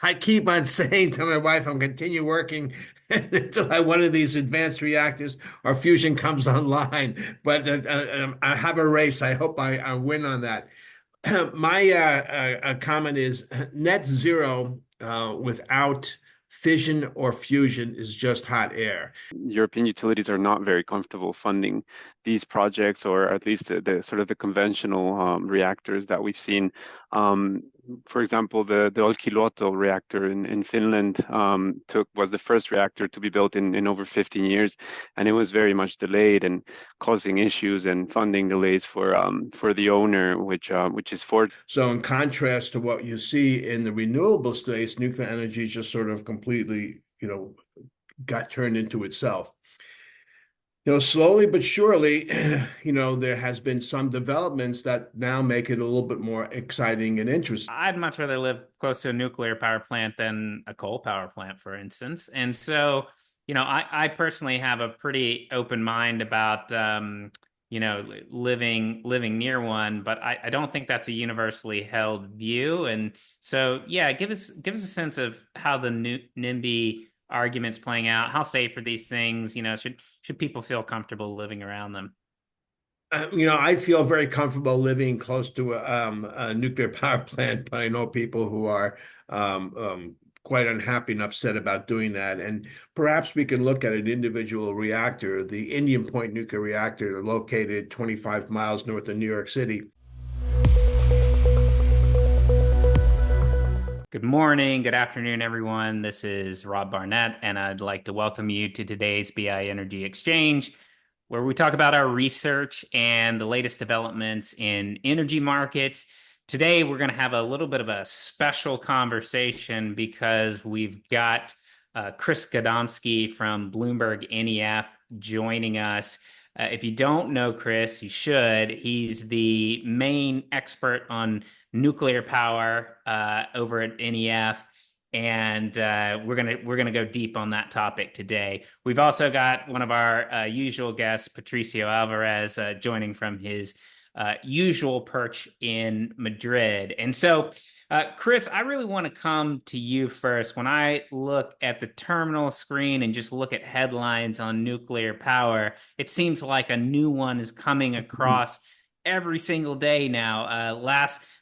I keep on saying to my wife, I'm continue working until one of these advanced reactors or fusion comes online. But I have a race. I hope I win on that. My comment is net zero without fission or fusion is just hot air. European utilities are not very comfortable funding these projects, or at least the sort of the conventional reactors that we've seen. Um, for example, the Olkiluoto reactor in Finland was the first reactor to be built in over 15 years, and it was very much delayed and causing issues and funding delays for the owner, which is Ford. So in contrast to what you see in the renewable space, nuclear energy just sort of completely, got turned into itself. Slowly but surely, there has been some developments that now make it a little bit more exciting and interesting. I'd much rather live close to a nuclear power plant than a coal power plant, for instance. And so, I personally have a pretty open mind about, living near one, but I don't think that's a universally held view. And so, yeah, give us a sense of how the NIMBY arguments playing out. How safe are these things? Should people feel comfortable living around them? I feel very comfortable living close to a nuclear power plant, but I know people who are quite unhappy and upset about doing that. And perhaps we can look at an individual reactor, the Indian Point nuclear reactor, located 25 miles north of New York City. Good morning, good afternoon, everyone. This is Rob Barnett, and I'd like to welcome you to today's BI Energy Exchange, where we talk about our research and the latest developments in energy markets. Today, we're going to have a little bit of a special conversation because we've got Chris Gadomski from BloombergNEF joining us. If you don't know Chris, you should. He's the main expert on nuclear power over at NEF, and we're gonna go deep on that topic today. We've also got one of our usual guests, Patricio Alvarez, joining from his usual perch in Madrid. And so, Chris, I really want to come to you first. When I look at the terminal screen and just look at headlines on nuclear power, it seems like a new one is coming across every single day now.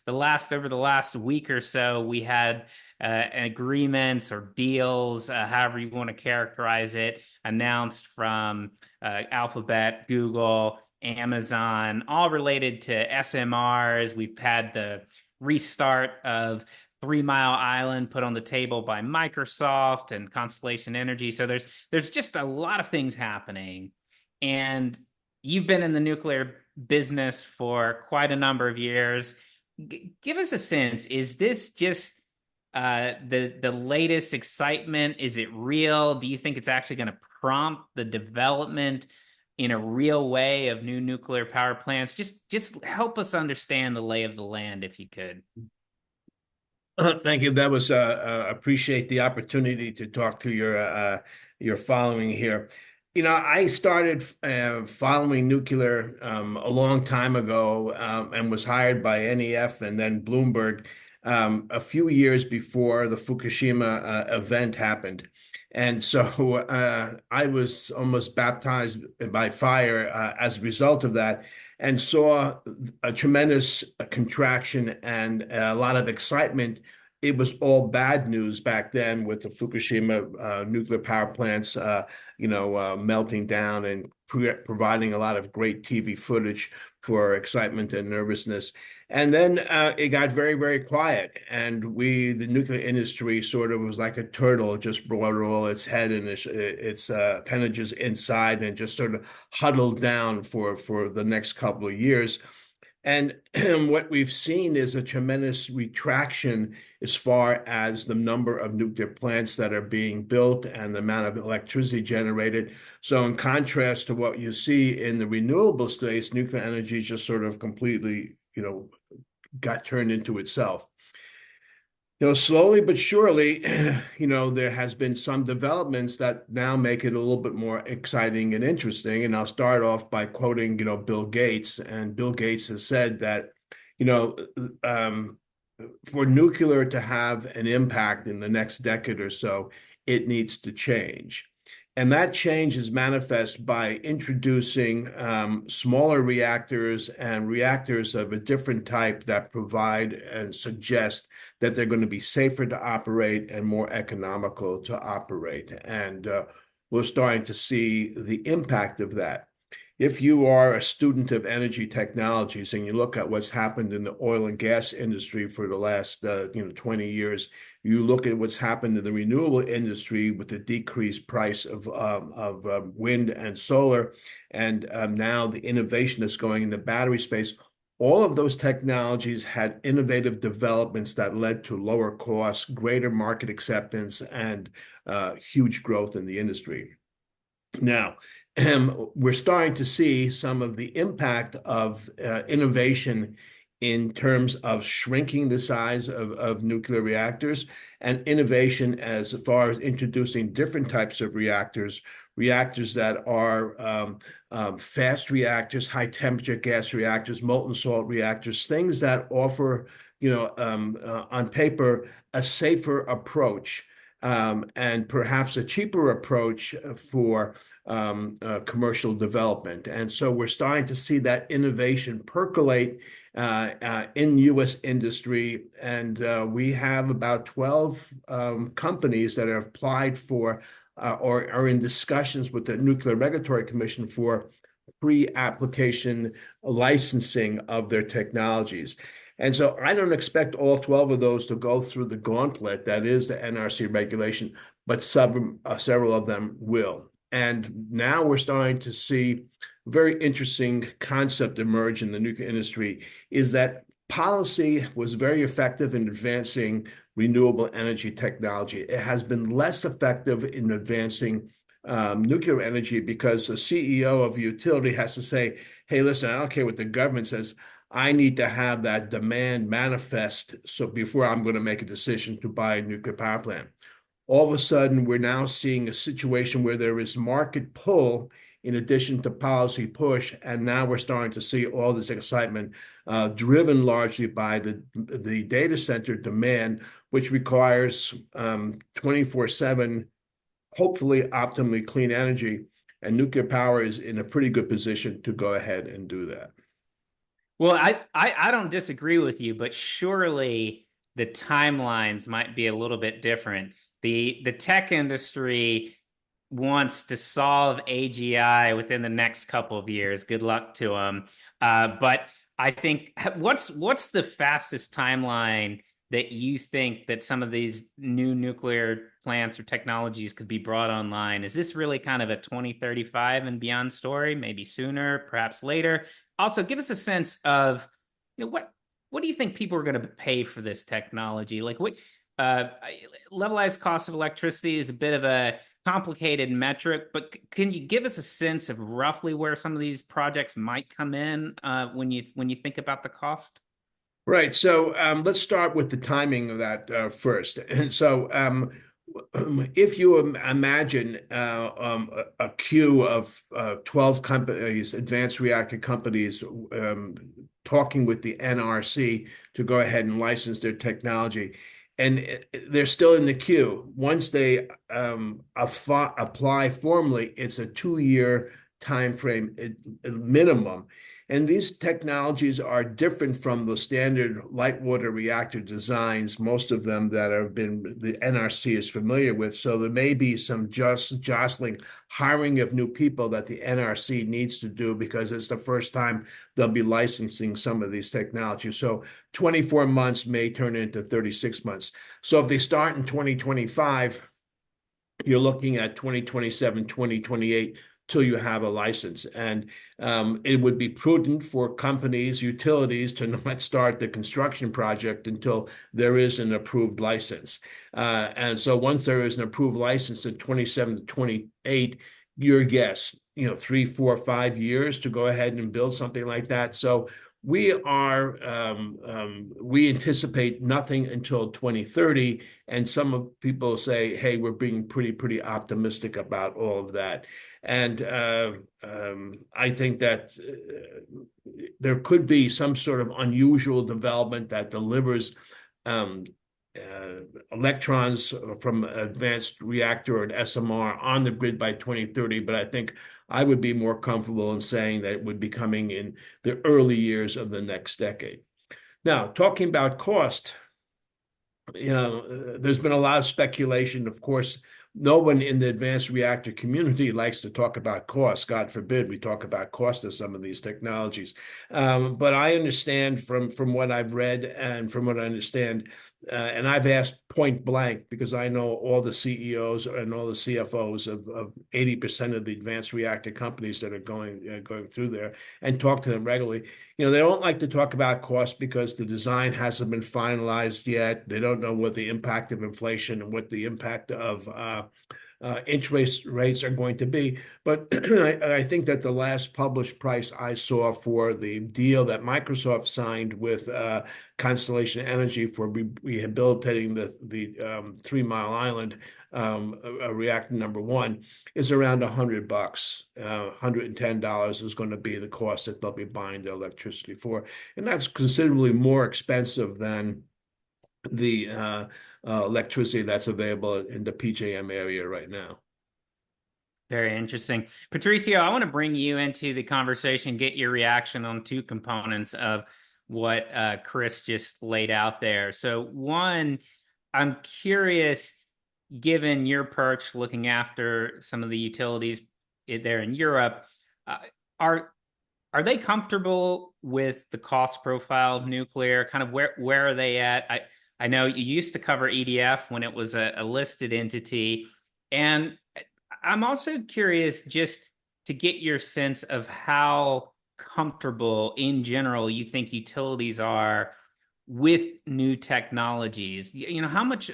Over the last week or so, we had agreements or deals, however you want to characterize it, announced from Alphabet, Google, Amazon, all related to SMRs. We've had the restart of 3 Mile Island put on the table by Microsoft and Constellation Energy. So there's just a lot of things happening. And you've been in the nuclear business for quite a number of years. Give us a sense. Is this just the latest excitement? Is it real? Do you think it's actually going to prompt the development in a real way of new nuclear power plants? Just help us understand the lay of the land, if you could. Thank you. That was appreciate the opportunity to talk to your following here. I started following nuclear a long time ago and was hired by NEF and then Bloomberg a few years before the Fukushima event happened. And so I was almost baptized by fire as a result of that, and saw a tremendous contraction and a lot of excitement. It was all bad news back then with the Fukushima nuclear power plants, melting down and providing a lot of great TV footage for excitement and nervousness. And then it got very, very quiet. And the nuclear industry sort of was like a turtle, just brought all its head and its appendages inside and just sort of huddled down for the next couple of years. And what we've seen is a tremendous retraction as far as the number of nuclear plants that are being built and the amount of electricity generated. So in contrast to what you see in the renewable space, nuclear energy just sort of completely, got turned into itself. Slowly but surely, there has been some developments that now make it a little bit more exciting and interesting. And I'll start off by quoting, Bill Gates. And Bill Gates has said that, for nuclear to have an impact in the next decade or so, it needs to change. And that change is manifest by introducing smaller reactors and reactors of a different type that provide and suggest that they're going to be safer to operate and more economical to operate. And we're starting to see the impact of that. If you are a student of energy technologies and you look at what's happened in the oil and gas industry for the last 20 years, you look at what's happened in the renewable industry with the decreased price of wind and solar, and now the innovation that's going in the battery space. All of those technologies had innovative developments that led to lower costs, greater market acceptance, and huge growth in the industry. Now, we're starting to see some of the impact of innovation in terms of shrinking the size of nuclear reactors, and innovation as far as introducing different types of reactors that are fast reactors, high temperature gas reactors, molten salt reactors, things that offer, on paper, a safer approach, and perhaps a cheaper approach for commercial development. And so we're starting to see that innovation percolate in U.S. industry. And we have about 12 companies that have applied for or are in discussions with the Nuclear Regulatory Commission for pre-application licensing of their technologies. And so I don't expect all 12 of those to go through the gauntlet that is the NRC regulation, but several of them will. And now we're starting to see a very interesting concept emerge in the nuclear industry, is that policy was very effective in advancing renewable energy technology. It has been less effective in advancing nuclear energy because the CEO of a utility has to say, hey, listen, I don't care what the government says. I need to have that demand manifest so before I'm going to make a decision to buy a nuclear power plant. All of a sudden, we're now seeing a situation where there is market pull in addition to policy push, and now we're starting to see all this excitement driven largely by the data center demand, which requires 24/7, hopefully optimally clean energy, and nuclear power is in a pretty good position to go ahead and do that. Well, I don't disagree with you, but surely the timelines might be a little bit different. The tech industry wants to solve AGI within the next couple of years. Good luck to them. But I think what's the fastest timeline that you think that some of these new nuclear plants or technologies could be brought online? Is this really kind of a 2035 and beyond story? Maybe sooner, perhaps later? Also, give us a sense of, what do you think people are going to pay for this technology? Like, what levelized cost of electricity is a bit of a complicated metric, but can you give us a sense of roughly where some of these projects might come in when you think about the cost? Right. So let's start with the timing of that first. And so if you imagine a queue of 12 companies, advanced reactor companies, talking with the NRC to go ahead and license their technology, and they're still in the queue. Once they apply formally, it's a 2-year time frame minimum. And these technologies are different from the standard light water reactor designs, most of them that have been the NRC is familiar with. So there may be some jostling, hiring of new people that the NRC needs to do because it's the first time they'll be licensing some of these technologies. So 24 months may turn into 36 months. So if they start in 2025, you're looking at 2027, 2028, till you have a license. And it would be prudent for companies, utilities, to not start the construction project until there is an approved license. And so once there is an approved license in 27 to 28, your guess, 3, 4, 5 years to go ahead and build something like that. So we anticipate nothing until 2030, and some people say, hey, we're being pretty optimistic about all of that. And I think that there could be some sort of unusual development that delivers um, electrons from advanced reactor or an SMR on the grid by 2030, but I think I would be more comfortable in saying that it would be coming in the early years of the next decade. Now, talking about cost, there's been a lot of speculation. Of course, no one in the advanced reactor community likes to talk about cost. God forbid we talk about cost of some of these technologies. But I understand from what I've read and from what I understand, and I've asked point blank because I know all the CEOs and all the CFOs of 80% of the advanced reactor companies that are going through there, and talk to them regularly. They don't like to talk about cost because the design hasn't been finalized yet. They don't know what the impact of inflation and what the impact of interest rates are going to be. But I think that the last published price I saw for the deal that Microsoft signed with Constellation Energy for rehabilitating the 3 Mile Island reactor number one is around $100. $110 is going to be the cost that they'll be buying the electricity for, and that's considerably more expensive than the electricity that's available in the PJM area right now. Very interesting. Patricio, I want to bring you into the conversation, get your reaction on two components of what Chris just laid out there. So one, I'm curious, given your perch looking after some of the utilities there in Europe, are they comfortable with the cost profile of nuclear? Kind of where are they at? I know you used to cover EDF when it was a listed entity, and I'm also curious just to get your sense of how comfortable in general you think utilities are with new technologies. How much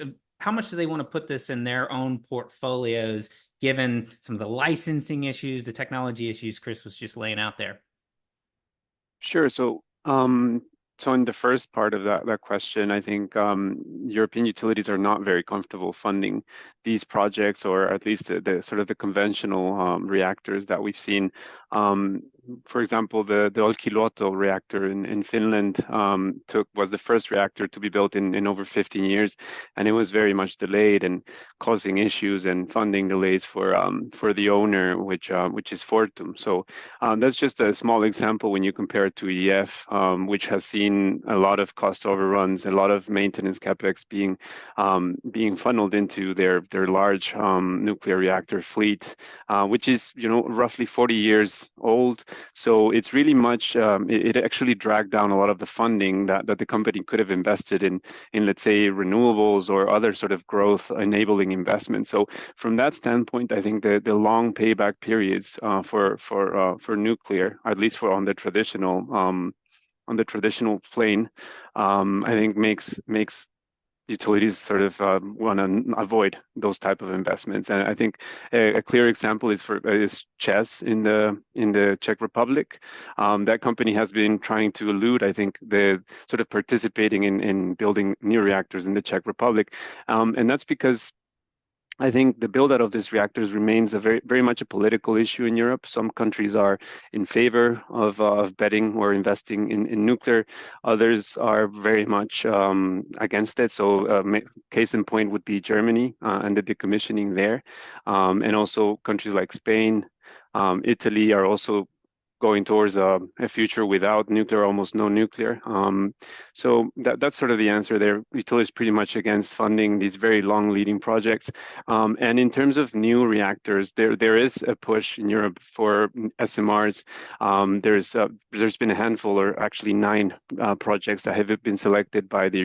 do they want to put this in their own portfolios, given some of the licensing issues, the technology issues Chris was just laying out there? Sure. So in the first part of that question, I think European utilities are not very comfortable funding these projects, or at least the sort of the conventional reactors that we've seen. For example, the Olkiluoto reactor in Finland was the first reactor to be built in over 15 years, and it was very much delayed and causing issues and funding delays for the owner, which is Fortum. So that's just a small example when you compare it to EDF, which has seen a lot of cost overruns, a lot of maintenance capex being funneled into their large nuclear reactor fleet, which is roughly 40 years old. So it's really much it actually dragged down a lot of the funding that the company could have invested in let's say renewables or other sort of growth enabling investments. So from that standpoint, I think the long payback periods for nuclear, at least on the traditional plane, I think makes utilities sort of want to avoid those type of investments. And I think a clear example is ČEZ in the Czech Republic. That company has been trying to elude, I think, the sort of participating in building new reactors in the Czech Republic, and that's because I think the build out of these reactors remains a very much a political issue in Europe. Some countries are in favor of betting or investing in nuclear. Others are very much against it. So case in point would be Germany and the decommissioning there. And also countries like Spain, Italy are also going towards a future without nuclear, almost no nuclear. So that's sort of the answer there. Utilities pretty much against funding these very long leading projects. And in terms of new reactors, there is a push in Europe for SMRs. There's been a handful, or actually 9 projects that have been selected by the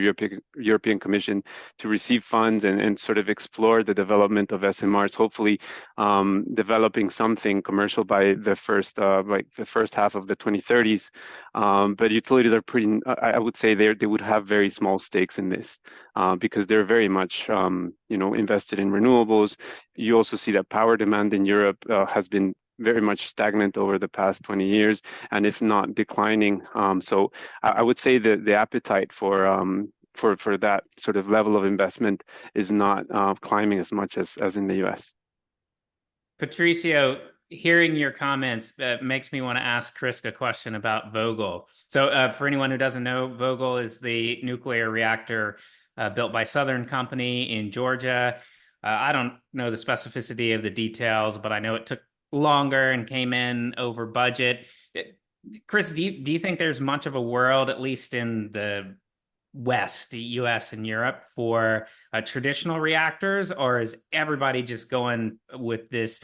European Commission to receive funds and sort of explore the development of SMRs, hopefully developing something commercial by the first half of the 2030s. But utilities are I would say they would have very small stakes in this because they're very much invested in renewables. You also see that power demand in Europe has been very much stagnant over the past 20 years, and if not declining. So I would say that the appetite for that sort of level of investment is not climbing as much as in the US. Patricio, hearing your comments makes me want to ask Chris a question about Vogtle. So, for anyone who doesn't know, Vogtle is the nuclear reactor built by Southern Company in Georgia. I don't know the specificity of the details, but I know it took longer and came in over budget. Chris, do you think there's much of a world, at least in the West, the US and Europe, for traditional reactors, or is everybody just going with this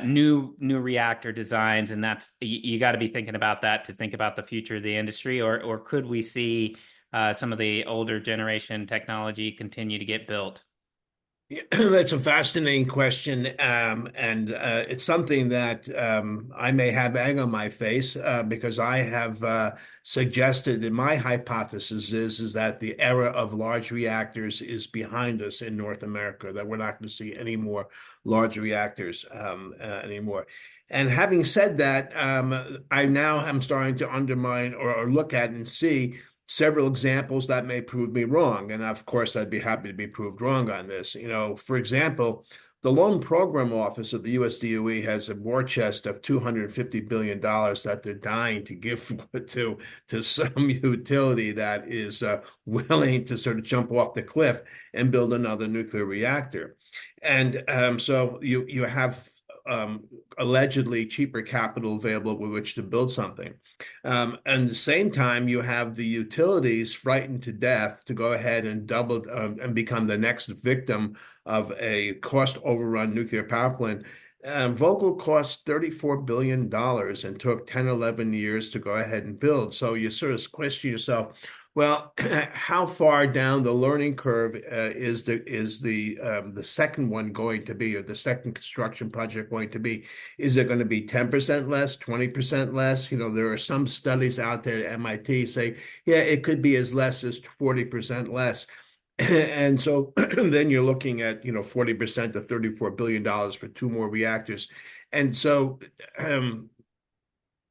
new reactor designs, and that's you got to be thinking about that to think about the future of the industry, or could we see some of the older generation technology continue to get built? That's a fascinating question, and it's something that I may have egg on my face because I have suggested, and my hypothesis is that the era of large reactors is behind us in North America, that we're not going to see any more large reactors anymore. And having said that, I now am starting to undermine or look at and see several examples that may prove me wrong. And of course, I'd be happy to be proved wrong on this. For example, the Loan Program Office of the US DOE has a war chest of $250 billion that they're dying to give to some utility that is willing to sort of jump off the cliff and build another nuclear reactor. And so you have allegedly cheaper capital available with which to build something. And at the same time, you have the utilities frightened to death to go ahead and double and become the next victim of a cost overrun nuclear power plant. Vogtle cost $34 billion and took 10, 11 years to go ahead and build. So you sort of question yourself, well, how far down the learning curve is the second one going to be, or the second construction project going to be? Is it going to be 10% less, 20% less? There are some studies out there at MIT say, yeah, it could be as less as 40% less. And so then you're looking at, 40% to $34 billion for two more reactors. And so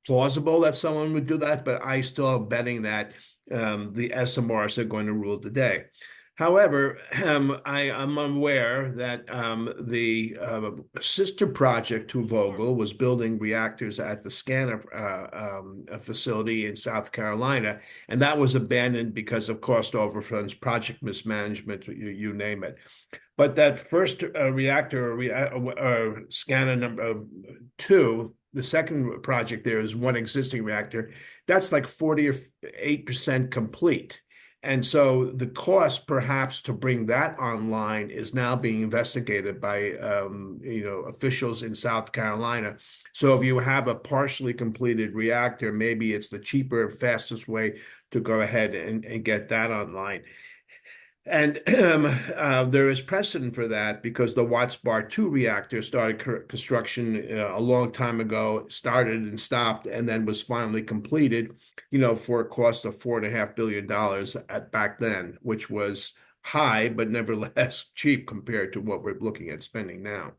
plausible that someone would do that, but I still am betting that the SMRs are going to rule the day. However, I am aware that the sister project to Vogtle was building reactors at the SCANA facility in South Carolina, and that was abandoned because of cost overruns, project mismanagement, you name it. But that first reactor, SCANA number 2, the second project there is one existing reactor. That's like 48% complete. And so the cost perhaps to bring that online is now being investigated by officials in South Carolina. So if you have a partially completed reactor, maybe it's the cheaper, fastest way to go ahead and get that online. And there is precedent for that because the Watts Bar 2 reactor started construction a long time ago, started and stopped, and then was finally completed, for a cost of $4.5 billion back then, which was high, but nevertheless cheap compared to what we're looking at spending now.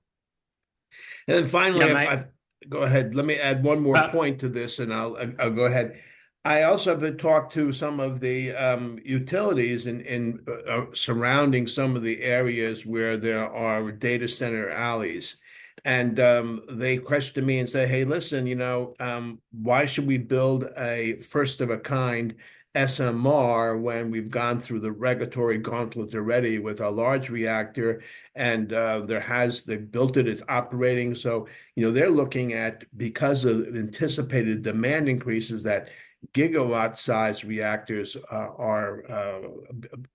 And then finally, go ahead. Let me add one more point to this, and I'll go ahead. I also have talked to some of the utilities in surrounding some of the areas where there are data center alleys. And they question me and say, hey, listen, why should we build a first of a kind SMR when we've gone through the regulatory gauntlet already with a large reactor, and they built it, it's operating. So, they're looking at, because of anticipated demand increases, that gigawatt-sized reactors are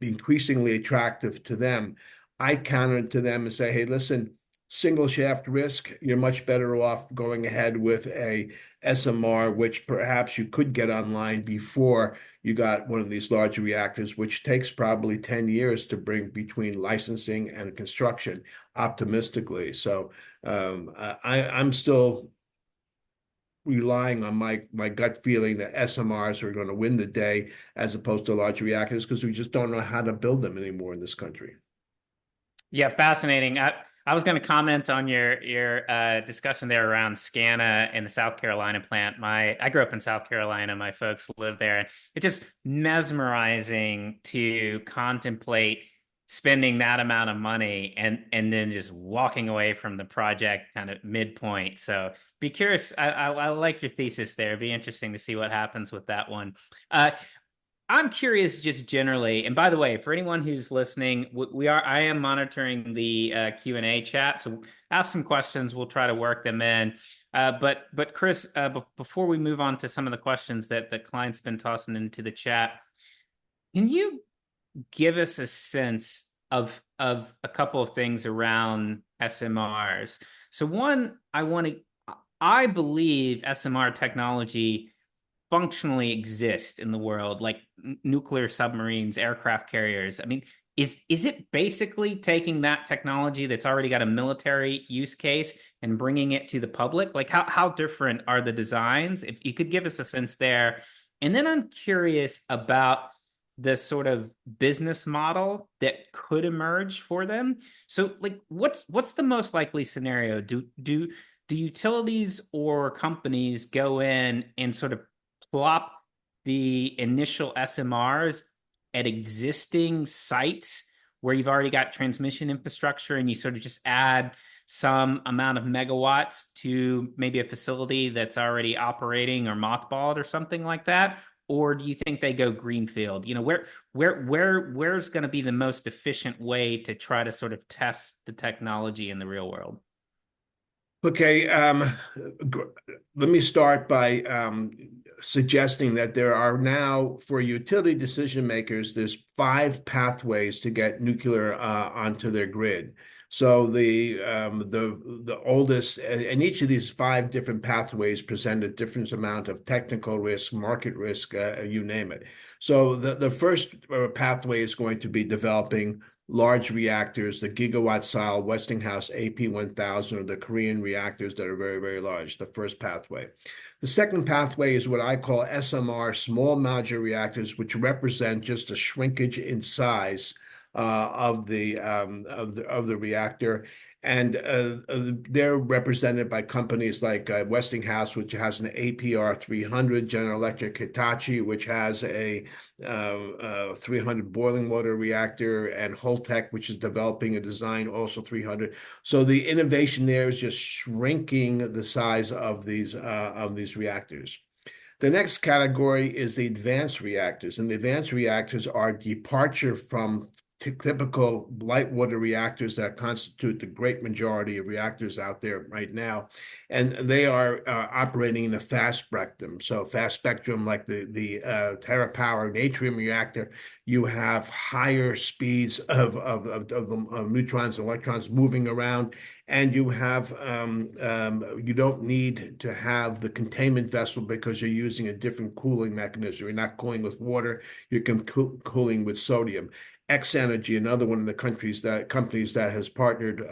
increasingly attractive to them. I counter to them and say, hey, listen, single shaft risk, you're much better off going ahead with a SMR, which perhaps you could get online before you got one of these large reactors, which takes probably 10 years to bring between licensing and construction, optimistically. So I'm still relying on my gut feeling that SMRs are going to win the day as opposed to large reactors, because we just don't know how to build them anymore in this country. Yeah, fascinating. I was going to comment on your discussion there around SCANA and the South Carolina plant. I grew up in South Carolina. My folks live there, and it's just mesmerizing to contemplate spending that amount of money and then just walking away from the project kind of midpoint. So be curious. I like your thesis there. It'd be interesting to see what happens with that one. I'm curious just generally, and by the way, for anyone who's listening, I am monitoring the Q&A chat, so ask some questions. We'll try to work them in. But Chris, before we move on to some of the questions that the client's been tossing into the chat, can you give us a sense of a couple of things around SMRs? So one, I believe SMR technology functionally exist in the world, like nuclear submarines, aircraft carriers. I mean, is it basically taking that technology that's already got a military use case and bringing it to the public? Like, how different are the designs? If you could give us a sense there. And then I'm curious about the sort of business model that could emerge for them. So, like, what's the most likely scenario? Do utilities or companies go in and sort of plop the initial SMRs at existing sites where you've already got transmission infrastructure and you sort of just add some amount of megawatts to maybe a facility that's already operating or mothballed or something like that? Or do you think they go greenfield? You know, where's going to be the most efficient way to try to sort of test the technology in the real world? Okay, let me start by suggesting that there are now, for utility decision makers, there's 5 pathways to get nuclear onto their grid. So the oldest, and each of these 5 different pathways present a different amount of technical risk, market risk, you name it. So the first pathway is going to be developing large reactors, the gigawatt-style Westinghouse AP1000 or the Korean reactors that are very, very large, the first pathway. The second pathway is what I call SMR, small modular reactors, which represent just a shrinkage in size of the reactor. And they're represented by companies like Westinghouse, which has an APR 300, General Electric Hitachi, which has a 300 boiling water reactor, and Holtec, which is developing a design also 300. So the innovation there is just shrinking the size of these reactors. The next category is the advanced reactors, and the advanced reactors are departure from typical light water reactors that constitute the great majority of reactors out there right now, and they are operating in a fast spectrum. So fast spectrum, like the TerraPower Natrium reactor, you have higher speeds of neutrons and electrons moving around, and you have you don't need to have the containment vessel because you're using a different cooling mechanism. You're not cooling with water, you're cooling with sodium. X Energy, another one of the companies that has partnered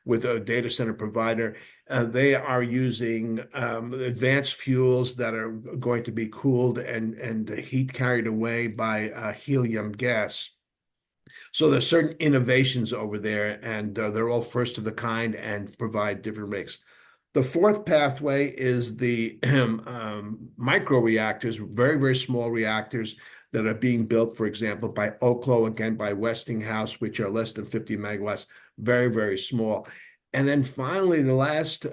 with a data center provider, they are using advanced fuels that are going to be cooled and heat carried away by helium gas. So there's certain innovations over there, and they're all first of the kind and provide different risks. The fourth pathway is the micro reactors, very, very small reactors that are being built, for example, by Oklo, again, by Westinghouse, which are less than 50 megawatts, very, very small. And then finally, the last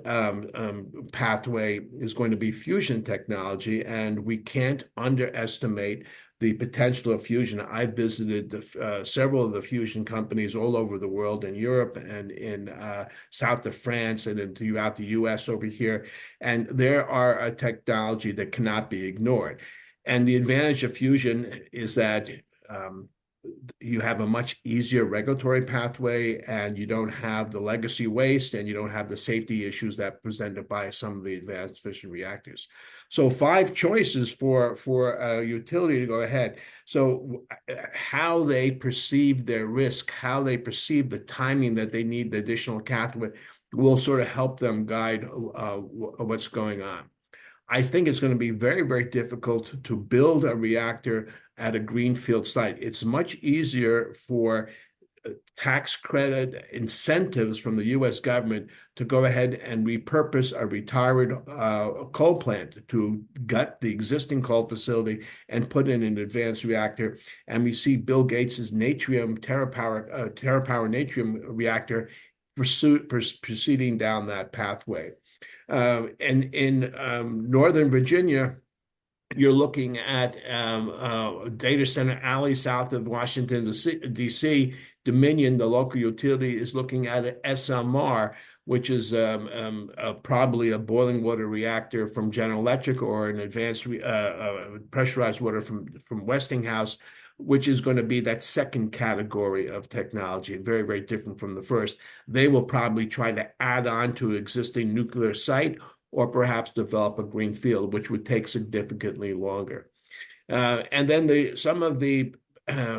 pathway is going to be fusion technology, and we can't underestimate the potential of fusion. I visited several of the fusion companies all over the world, in Europe and in south of France and throughout the US over here. And there are a technology that cannot be ignored. And the advantage of fusion is that you have a much easier regulatory pathway, and you don't have the legacy waste, and you don't have the safety issues that presented by some of the advanced fission reactors. So 5 choices for a utility to go ahead. So how they perceive their risk, how they perceive the timing that they need the additional cathode will sort of help them guide what's going on. I think it's going to be very, very difficult to build a reactor at a greenfield site. It's much easier for tax credit incentives from the U.S. government to go ahead and repurpose a retired coal plant to gut the existing coal facility and put in an advanced reactor. And we see Bill Gates's TerraPower natrium reactor proceeding down that pathway. And in Northern Virginia, you're looking at Data Center Alley south of Washington, D.C. Dominion, the local utility, is looking at an SMR, which is probably a boiling water reactor from General Electric or an advanced pressurized water from Westinghouse, which is going to be that second category of technology, very, very different from the first. They will probably try to add on to an existing nuclear site or perhaps develop a green field, which would take significantly longer. And then some of the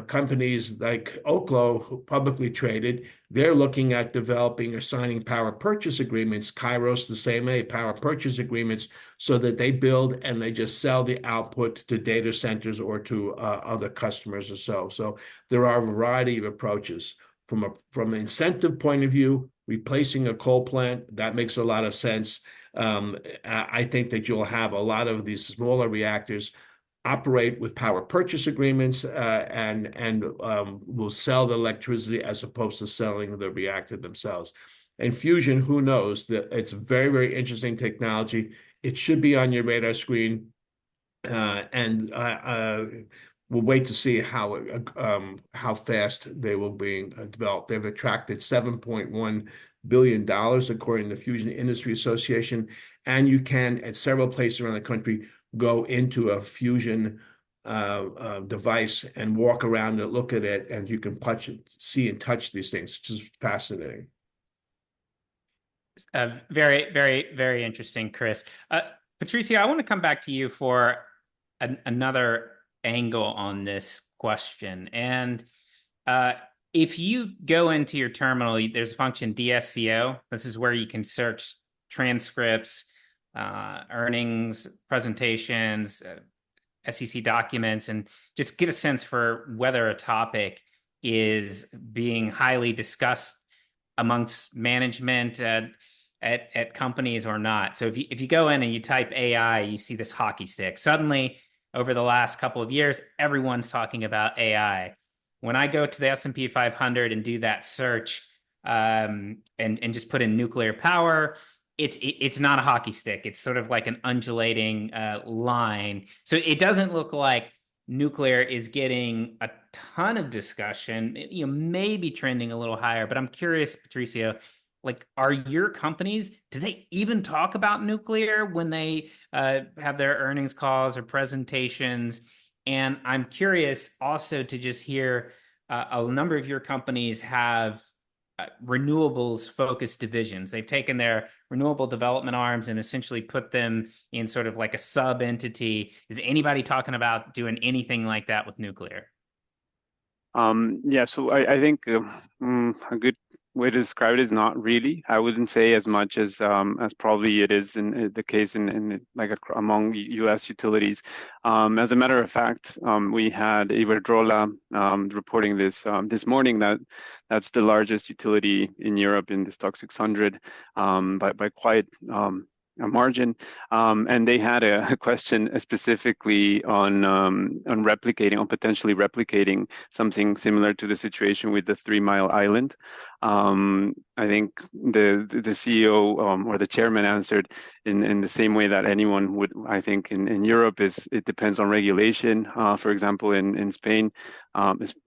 companies like Oklo, publicly traded, they're looking at developing or signing power purchase agreements. Kairos, the same way, power purchase agreements, so that they build and they just sell the output to data centers or to other customers or so. So there are a variety of approaches. From an incentive point of view, replacing a coal plant, that makes a lot of sense. I think that you'll have a lot of these smaller reactors operate with power purchase agreements and will sell the electricity as opposed to selling the reactor themselves. And fusion, who knows? It's very, very interesting technology. It should be on your radar screen, and we'll wait to see how fast they will be developed. They've attracted $7.1 billion, according to the Fusion Industry Association, and you can, at several places around the country, go into a fusion device and walk around and look at it, and you can see and touch these things, which is fascinating. Very, very, very interesting, Chris. Patricio, I want to come back to you for another angle on this question. And if you go into your terminal, there's a function DSCO. This is where you can search transcripts, earnings, presentations, SEC documents, and just get a sense for whether a topic is being highly discussed amongst management at companies or not. So if you go in and you type AI, you see this hockey stick. Suddenly, over the last couple of years, everyone's talking about AI. When I go to the S&P 500 and do that search and just put in nuclear power, it's not a hockey stick. It's sort of like an undulating line. So it doesn't look like nuclear is getting a ton of discussion. Maybe trending a little higher. But I'm curious, Patricio, like, are your companies, do they even talk about nuclear when they have their earnings calls or presentations? And I'm curious also to just hear a number of your companies have renewables focused divisions. They've taken their renewable development arms and essentially put them in sort of like a sub entity. Is anybody talking about doing anything like that with nuclear? Yeah, so I think a good way to describe it is not really. I wouldn't say as much as probably it is in the case in among U.S. utilities. As a matter of fact, we had Iberdrola reporting this morning that that's the largest utility in Europe in the stock 600 by quite a margin, and they had a question specifically on potentially replicating something similar to the situation with the 3 Mile Island. I think the CEO or the chairman answered in the same way that anyone would. I think in Europe it depends on regulation. For example, in Spain,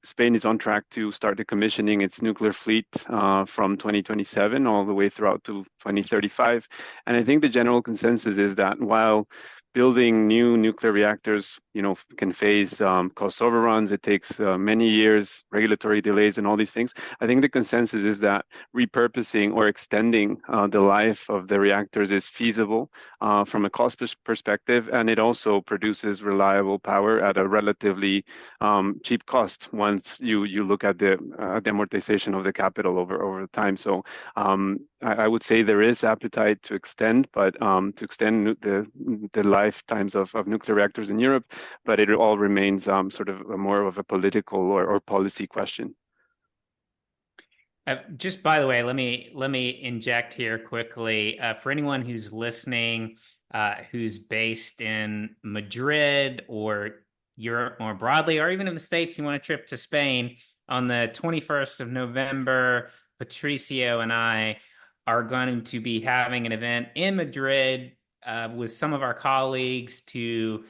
Spain is on track to start decommissioning its nuclear fleet from 2027 all the way throughout to 2035. And I think the general consensus is that while building new nuclear reactors, can face cost overruns. It takes many years, regulatory delays, and all these things. I think the consensus is that repurposing or extending the life of the reactors is feasible from a cost perspective, and it also produces reliable power at a relatively cheap cost once you look at the amortization of the capital over time. So I would say there is appetite to extend, but to extend the lifetimes of nuclear reactors in Europe, but it all remains sort of more of a political or policy question. Just by the way, let me inject here quickly. For anyone who's listening, who's based in Madrid or Europe more broadly, or even in the States, you want a trip to Spain on the 21st of November, Patricio and I are going to be having an event in Madrid with some of our colleagues to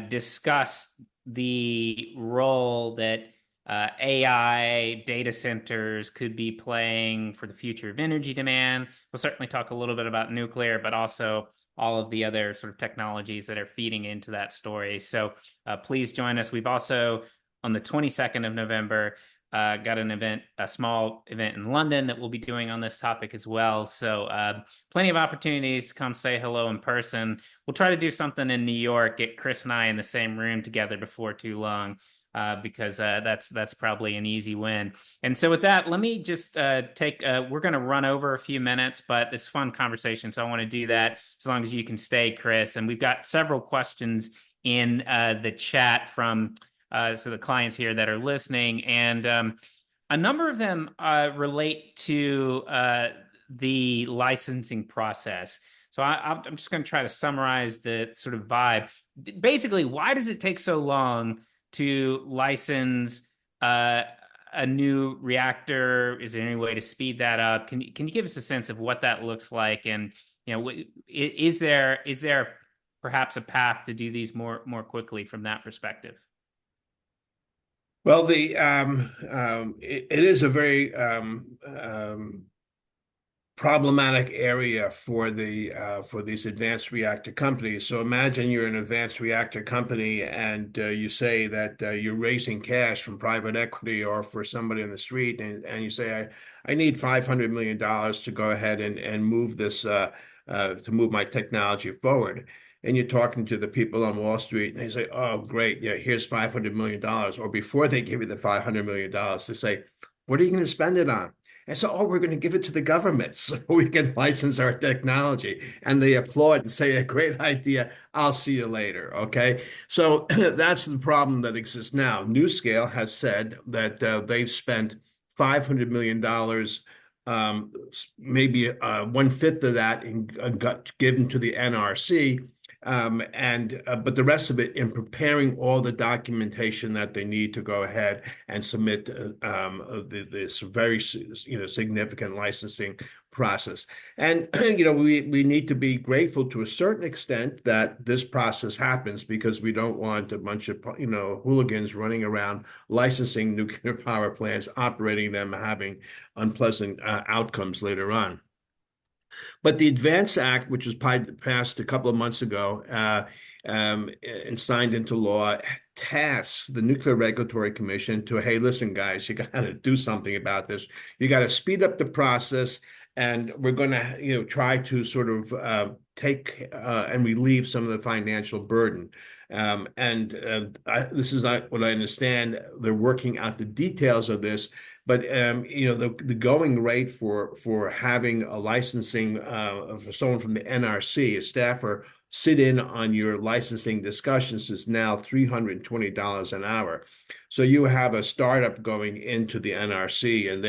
discuss the role that AI data centers could be playing for the future of energy demand. We'll certainly talk a little bit about nuclear, but also all of the other sort of technologies that are feeding into that story. So please join us. We've also, on the 22nd of November, got an event, a small event in London that we'll be doing on this topic as well. So plenty of opportunities to come say hello in person. We'll try to do something in New York, get Chris and I in the same room together before too long. Because that's probably an easy win. And so with that, let me just we're going to run over a few minutes, but it's a fun conversation. So I want to do that as long as you can stay, Chris. And we've got several questions in the chat from so the clients here that are listening. And a number of them relate to the licensing process. So I'm just going to try to summarize the sort of vibe. Basically, why does it take so long to license a new reactor? Is there any way to speed that up? Can you give us a sense of what that looks like? And is there perhaps a path to do these more quickly from that perspective? Well, it is a very problematic area for these advanced reactor companies. So imagine you're an advanced reactor company and you say that you're raising cash from private equity or for somebody on the street, and you say, I need $500 million to go ahead and move this to move my technology forward. And you're talking to the people on Wall Street, and they say, "Oh, great, yeah, here's $500 million." Or before they give you the $500 million, they say, "What are you going to spend it on?" And so, "Oh, we're going to give it to the government so we can license our technology." And they applaud and say, "A great idea. I'll see you later." Okay. So that's the problem that exists now. NuScale has said that they've spent $500 million, maybe 1/5 of that got given to the NRC. But the rest of it in preparing all the documentation that they need to go ahead and submit this very significant licensing process. And we need to be grateful to a certain extent that this process happens, because we don't want a bunch of hooligans running around licensing nuclear power plants, operating them, having unpleasant outcomes later on. But the Advance Act, which was passed a couple of months ago and signed into law, tasks the Nuclear Regulatory Commission to, hey, listen, guys, you got to do something about this. You got to speed up the process, and we're going to try to sort of take and relieve some of the financial burden. This is not what I understand. They're working out the details of this. But the going rate for having a licensing for someone from the NRC, a staffer, sit in on your licensing discussions is now $320 an hour. So you have a startup going into the NRC, and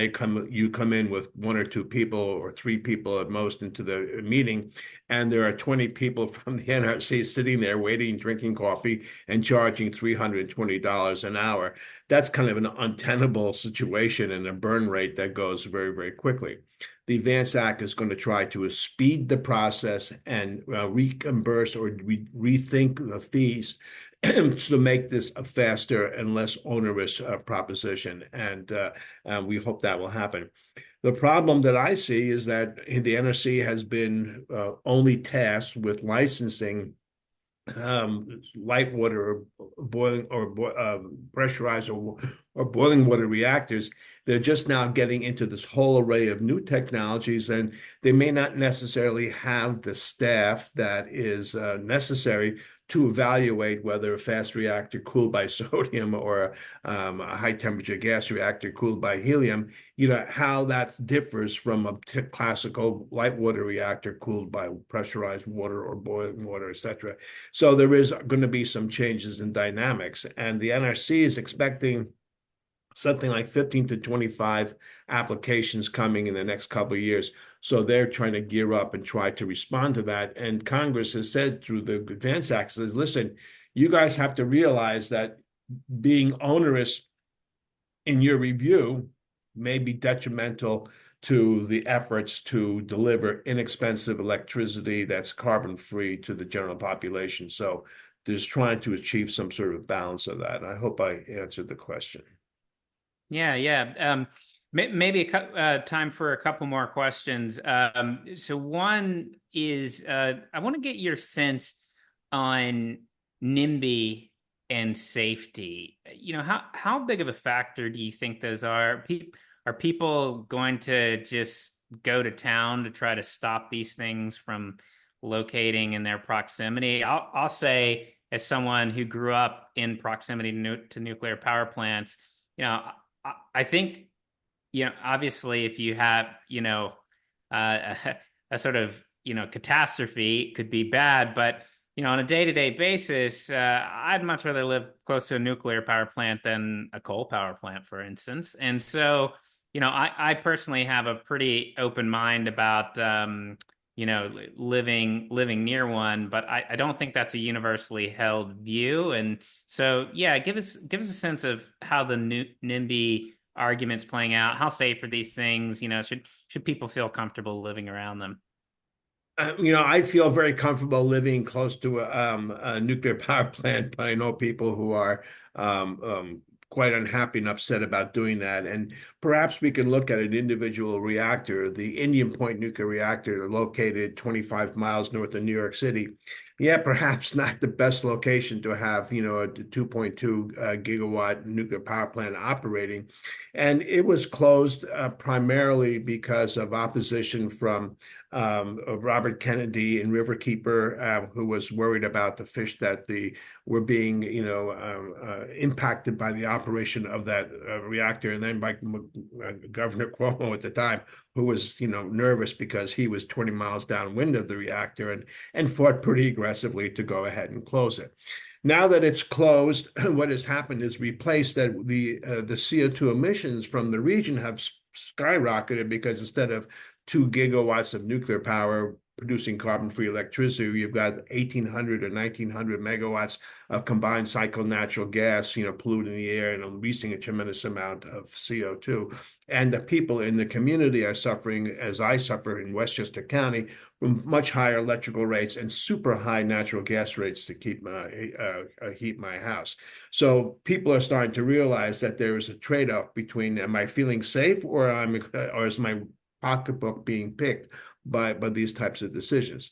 you come in with 1 or 2 people or 3 people at most into the meeting, and there are 20 people from the NRC sitting there waiting, drinking coffee, and charging $320 an hour. That's kind of an untenable situation and a burn rate that goes very, very quickly. The Advance Act is going to try to speed the process and reimburse or rethink the fees to make this a faster and less onerous proposition. And we hope that will happen. The problem that I see is that the NRC has been only tasked with licensing light water or boiling or pressurized or boiling water reactors. They're just now getting into this whole array of new technologies, and they may not necessarily have the staff that is necessary to evaluate whether a fast reactor cooled by sodium or a high temperature gas reactor cooled by helium, how that differs from a classical light water reactor cooled by pressurized water or boiling water, et cetera. So there is going to be some changes in dynamics, and the NRC is expecting something like 15 to 25 applications coming in the next couple of years. So they're trying to gear up and try to respond to that. And Congress has said through the Advance Act, says, listen, you guys have to realize that being onerous in your review may be detrimental to the efforts to deliver inexpensive electricity that's carbon free to the general population. So there's trying to achieve some sort of balance of that. I hope I answered the question. Yeah. Maybe time for a couple more questions. So one is, I want to get your sense on NIMBY and safety. How big of a factor do you think those are? Are people going to just go to town to try to stop these things from locating in their proximity? I'll say, as someone who grew up in proximity to nuclear power plants, I think, obviously, if you have, a sort of, catastrophe, it could be bad, but, on a day-to-day basis, I'd much rather live close to a nuclear power plant than a coal power plant, for instance. And so, I personally have a pretty open mind about, living near one, but I don't think that's a universally held view. And so, yeah, give us a sense of how the NIMBY arguments playing out. How safe are these things? Should people feel comfortable living around them? I feel very comfortable living close to a nuclear power plant, but I know people who are quite unhappy and upset about doing that. And perhaps we can look at an individual reactor, the Indian Point nuclear reactor, located 25 miles north of New York City. Yeah, perhaps not the best location to have, a 2.2 gigawatt nuclear power plant operating. And it was closed primarily because of opposition from Robert Kennedy and Riverkeeper, who was worried about the fish that were being, impacted by the operation of that reactor, and then by Governor Cuomo at the time, who was, nervous because he was 20 miles downwind of the reactor and fought pretty aggressively to go ahead and close it. Now that it's closed, what has happened is replaced that the CO2 emissions from the region have skyrocketed, because instead of 2 gigawatts of nuclear power producing carbon-free electricity, you've got 1,800 or 1,900 megawatts of combined cycle natural gas, polluting the air and releasing a tremendous amount of CO2. And the people in the community are suffering, as I suffer in Westchester County, from much higher electrical rates and super high natural gas rates to keep heat my house. So people are starting to realize that there is a trade-off between, am I feeling safe, or is my pocketbook being picked by these types of decisions?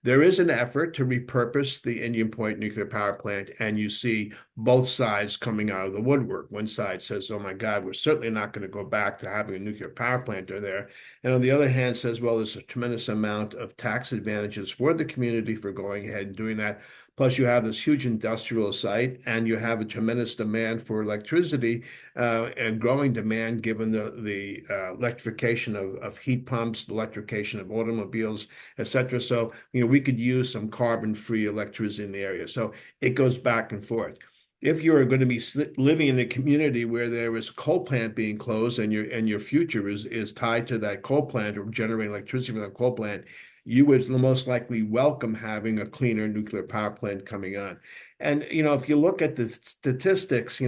There is an effort to repurpose the Indian Point nuclear power plant, and you see both sides coming out of the woodwork. One side says, oh my God, we're certainly not going to go back to having a nuclear power plant there. And on the other hand says, well, there's a tremendous amount of tax advantages for the community for going ahead and doing that. Plus, you have this huge industrial site, and you have a tremendous demand for electricity, and growing demand given the electrification of heat pumps, the electrification of automobiles, et cetera. So, we could use some carbon-free electricity in the area. So it goes back and forth. If you're going to be living in a community where there is a coal plant being closed, and your future is tied to that coal plant or generating electricity from that coal plant, you would most likely welcome having a cleaner nuclear power plant coming on. And, if you look at the statistics,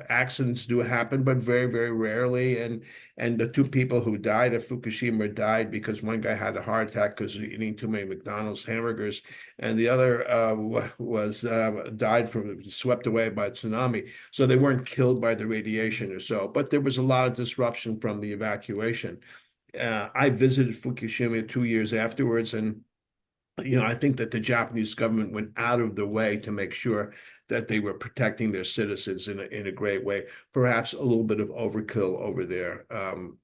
accidents do happen, but very, very rarely. And the two people who died at Fukushima died because one guy had a heart attack because of eating too many McDonald's hamburgers, and the other died swept away by a tsunami. So they weren't killed by the radiation or so, but there was a lot of disruption from the evacuation. I visited Fukushima 2 years afterwards, and I think that the Japanese government went out of the way to make sure that they were protecting their citizens in a great way. Perhaps a little bit of overkill over there.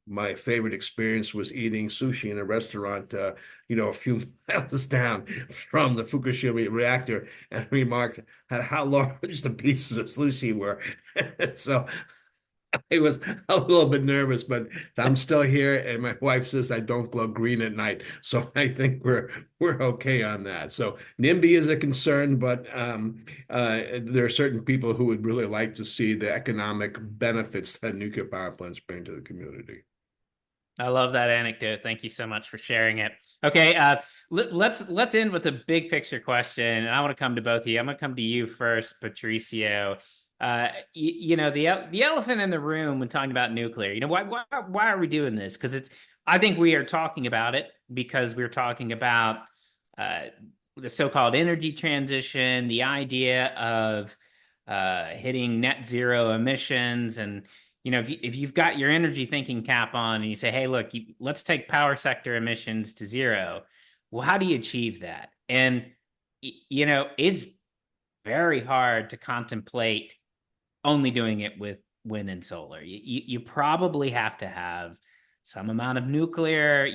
My favorite experience was eating sushi in a restaurant, a few miles down from the Fukushima reactor, and remarked at how large the pieces of sushi were. So I was a little bit nervous, but I'm still here, and my wife says I don't glow green at night, so I think we're okay on that. So NIMBY is a concern, but there are certain people who would really like to see the economic benefits that nuclear power plants bring to the community. I love that anecdote. Thank you so much for sharing it. Okay, let's end with a big picture question, and I want to come to both of you. I'm going to come to you first, Patricio. The elephant in the room when talking about nuclear. Why are we doing this? Because I think we are talking about it because we're talking about the so-called energy transition, the idea of hitting net zero emissions. And if you've got your energy thinking cap on and you say, hey, look, let's take power sector emissions to zero. Well, how do you achieve that? And it's very hard to contemplate only doing it with wind and solar. You probably have to have some amount of nuclear.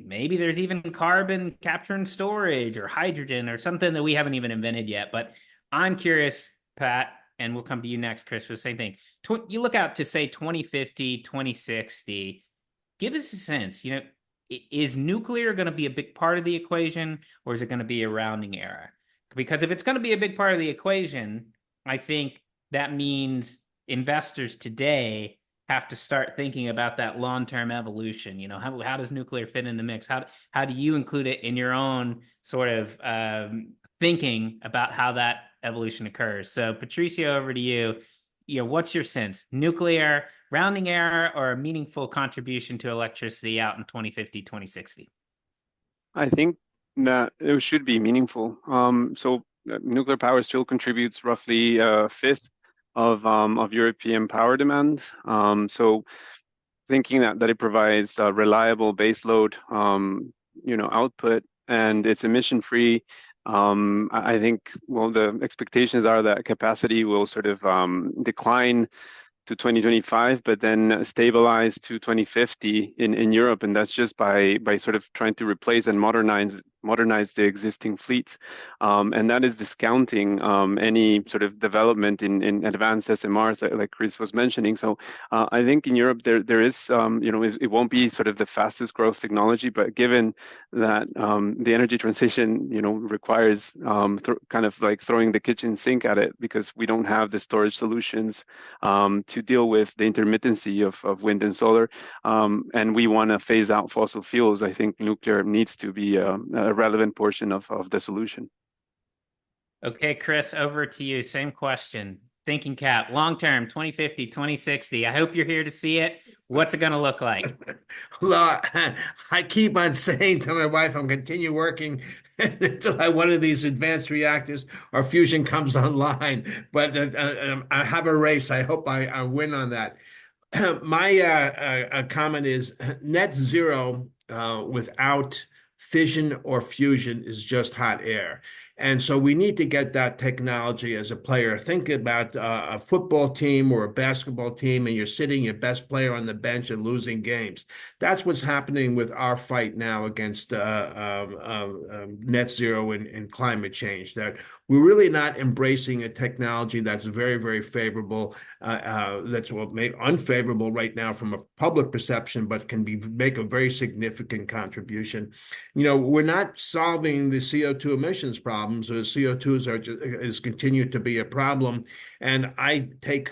Maybe there's even carbon capture and storage or hydrogen or something that we haven't even invented yet. But I'm curious, Pat, and we'll come to you next, Chris, for the same thing. You look out to, say, 2050, 2060. Give us a sense, is nuclear going to be a big part of the equation, or is it going to be a rounding error? Because if it's going to be a big part of the equation, I think that means investors today have to start thinking about that long-term evolution. How does nuclear fit in the mix? How do you include it in your own sort of thinking about how that evolution occurs? So, Patricio, over to you. What's your sense? Nuclear, rounding error, or a meaningful contribution to electricity out in 2050, 2060? I think that it should be meaningful. Nuclear power still contributes roughly a fifth of European power demand. So thinking that it provides a reliable baseload, output, and it's emission free. I think, the expectations are that capacity will sort of decline to 2025, but then stabilize to 2050 in Europe, and that's just by sort of trying to replace and modernize the existing fleets, and that is discounting any sort of development in advanced SMRs like Chris was mentioning. So I think in Europe there is it won't be sort of the fastest growth technology, but given that the energy transition requires kind of like throwing the kitchen sink at it, because we don't have the storage solutions to deal with the intermittency of wind and solar, and we want to phase out fossil fuels. I think nuclear needs to be a relevant portion of the solution. Okay, Chris, over to you. Same question. Thinking cap, long-term, 2050, 2060. I hope you're here to see it. What's it going to look like? Well, I keep on saying to my wife, I'm continue working until one of these advanced reactors or fusion comes online. But I have a race. I hope I win on that. My comment is net zero without fission or fusion is just hot air. And so we need to get that technology as a player. Think about a football team or a basketball team, and you're sitting your best player on the bench and losing games. That's what's happening with our fight now against net zero and climate change. That we're really not embracing a technology that's very, very favorable, that's made unfavorable right now from a public perception, but can make a very significant contribution. We're not solving the CO2 emissions problems. The CO2 is continued to be a problem. And I take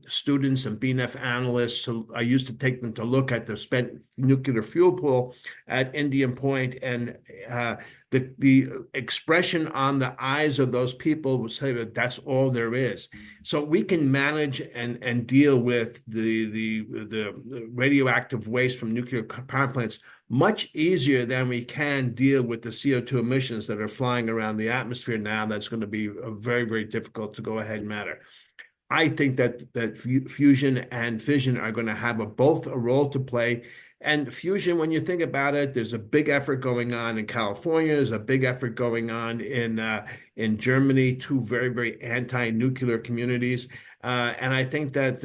students and BNEF analysts, I used to take them to look at the spent nuclear fuel pool at Indian Point, and the expression on the eyes of those people would say that that's all there is. So we can manage and deal with the radioactive waste from nuclear power plants much easier than we can deal with the CO2 emissions that are flying around the atmosphere now. That's going to be very, very difficult to go ahead and matter. I think that fusion and fission are going to have both a role to play. And fusion, when you think about it, there's a big effort going on in California. There's a big effort going on in Germany, two very, very anti-nuclear communities. And I think that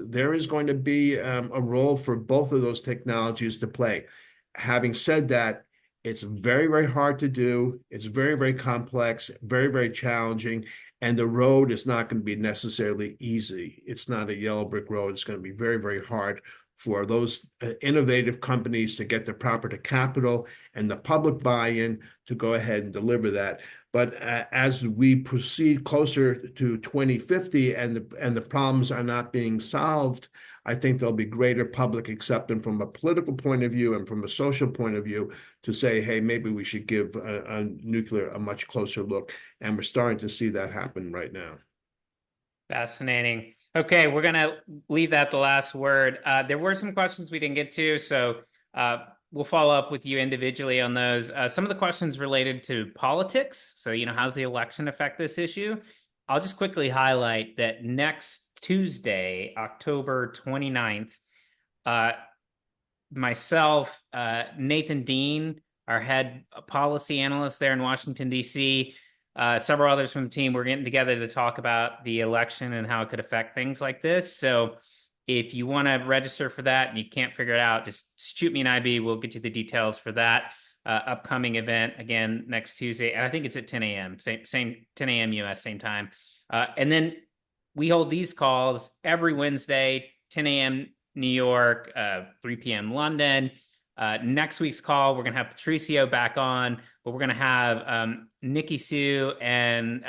there is going to be a role for both of those technologies to play. Having said that, it's very, very hard to do. It's very, very complex, very, very challenging. And the road is not going to be necessarily easy. It's not a yellow brick road. It's going to be very, very hard for those innovative companies to get the proper capital and the public buy-in to go ahead and deliver that. But as we proceed closer to 2050 and the problems are not being solved, I think there'll be greater public acceptance from a political point of view and from a social point of view to say, hey, maybe we should give nuclear a much closer look. And we're starting to see that happen right now. Fascinating. Okay, we're going to leave that the last word. There were some questions we didn't get to, so we'll follow up with you individually on those. Some of the questions related to politics. So, how's the election affect this issue? I'll just quickly highlight that next Tuesday, October 29th, myself, Nathan Dean, our head policy analyst there in Washington, D.C., several others from the team, we're getting together to talk about the election and how it could affect things like this. So if you want to register for that and you can't figure it out, just shoot me an IB. We'll get you the details for that upcoming event again next Tuesday. And I think it's at 10 a.m., same 10 a.m. US, same time. And then we hold these calls every Wednesday, 10 a.m. New York, 3 p.m. London. Next week's call, we're going to have Patricio back on, but we're going to have Nikki Sue and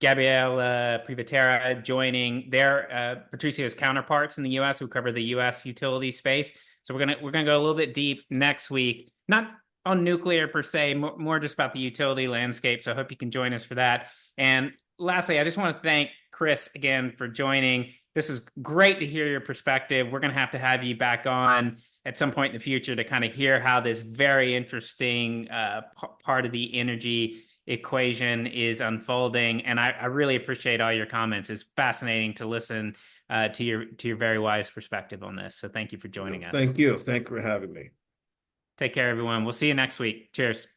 Gabriela Privatera joining their Patricio's counterparts in the U.S. who cover the U.S. utility space. So we're gonna go a little bit deep next week, not on nuclear per se, more just about the utility landscape. So I hope you can join us for that. And lastly, I just want to thank Chris again for joining. This was great to hear your perspective. We're going to have you back on at some point in the future to kind of hear how this very interesting part of the energy equation is unfolding. And I really appreciate all your comments. It's fascinating to listen to your very wise perspective on this. So thank you for joining us. Thank you. Thank you for having me. Take care, everyone. We'll see you next week. Cheers.